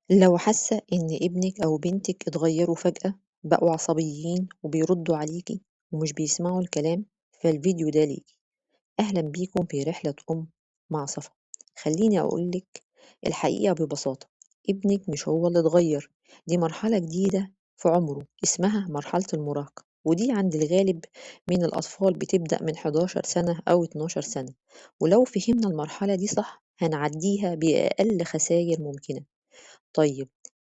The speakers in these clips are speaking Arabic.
لو حاسة إن ابنك أو بنتك اتغيروا فجأة، بقوا عصبيين وبيردوا عليكي ومش بيسمعوا الكلام، فالفيديو ده ليكي. أهلا بيكم في رحلة مع صفا. خليني أقولك الحقيقة ببساطة، ابنك مش هو اللي اتغير، دي مرحلة جديدة في عمره اسمها مرحلة المراهقة، ودي عند الغالب من الأطفال بتبدأ من 11 سنة أو 12 سنة. ولو فهمنا المرحلة دي صح هنعديها بأقل خسائر ممكنة. طيب،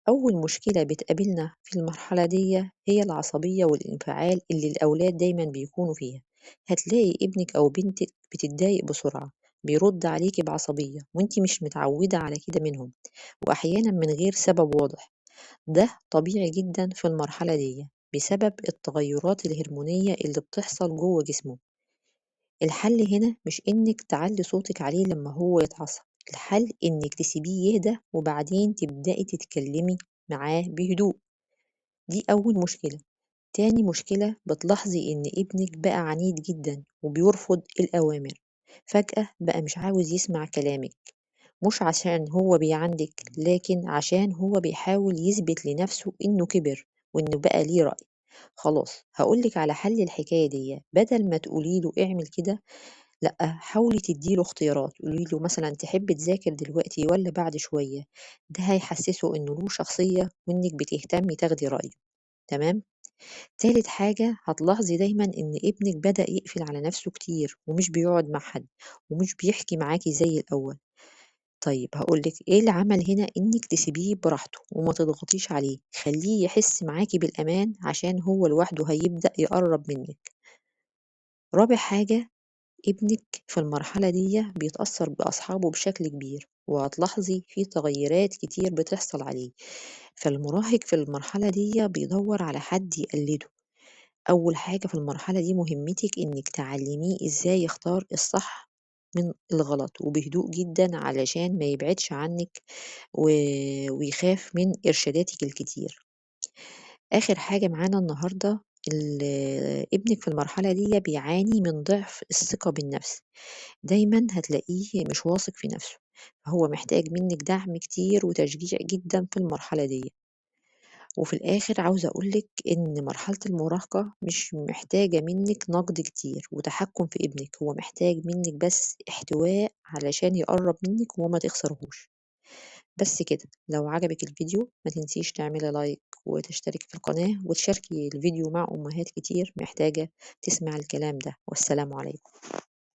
أول مشكلة بتقابلنا في المرحلة دي هي العصبية والانفعال اللي الأولاد دايما بيكونوا فيها. هتلاقي ابنك أو بنتك بتتضايق بسرعة، بيرد عليكي بعصبية وانتي مش متعودة على كده منهم، وأحيانا من غير سبب واضح. ده طبيعي جدا في المرحلة دي بسبب التغيرات الهرمونية اللي بتحصل جوه جسمه. الحل هنا مش إنك تعلي صوتك عليه لما هو يتعصب، الحل إنك تسيبيه يهدى وبعدين تبدأي تتكلمي معاه بهدوء. دي أول مشكلة. تاني مشكلة، بتلاحظي إن ابنك بقى عنيد جدا وبيرفض الأوامر، فجأة بقى مش عاوز يسمع كلامك، مش عشان هو بيعندك لكن عشان هو بيحاول يثبت لنفسه إنه كبر وإنه بقى ليه رأي. خلاص هقولك على حل الحكاية دي، بدل ما تقوليله اعمل كده، لأ، حاولي تدّي له اختيارات، قولي له مثلًا تحب تذاكر دلوقتي والّا بعد شوية، ده هيحسّسه إنه له شخصية وإنِّك بتهتمي تاخدي رأيه، تمام؟ تالت حاجة، هتلاحظي دايمًا إن ابنِك بدأ يقفل على نَفْسه كتير ومش بيقعد مع حد ومش بيحكي معاكِ زي الأول. طيب هاقول لِك إيه العمل هنا، إنِّك تسيبيه براحته وما تضغطيش عليه، خلّيه يحس معاكِ بالأمان عشان هو لوحده هيبدأ يقرّب منِّك. رابع حاجة، ابنك في المرحلة دي بيتأثر بأصحابه بشكل كبير وهتلاحظي في تغيرات كتير بتحصل عليه، فالمراهق في المرحلة دي بيدور على حد يقلده. أول حاجة في المرحلة دي مهمتك إنك تعلميه إزاي يختار الصح من الغلط وبهدوء جدا علشان ما يبعدش عنك و... ويخاف من إرشاداتك الكتير. آخر حاجة معانا النهاردة، ابنك في المرحلة دي بيعاني من ضعف الثقة بالنفس، دايمًا هتلاقيه مش واثق في نفسه، فهو محتاج منِّك دعم كتير وتشجيع جدًا في المرحلة دي. وفي الآخر عاوزة أقول لِك إن مرحلة المراهقة مش محتاجة منِّك نقد كتير وتحكُّم في ابنِك، هو محتاج منِّك بس احتواء علشان يقرّب منِّك وما تخسريهوش. بس كده، لو عجبِك الفيديو ما تنسيش تعملي لايك وتشتركي في القناة وتشاركي الفيديو مع أمهات كتير محتاجة تسمع الكلام ده، والسلام عليكم.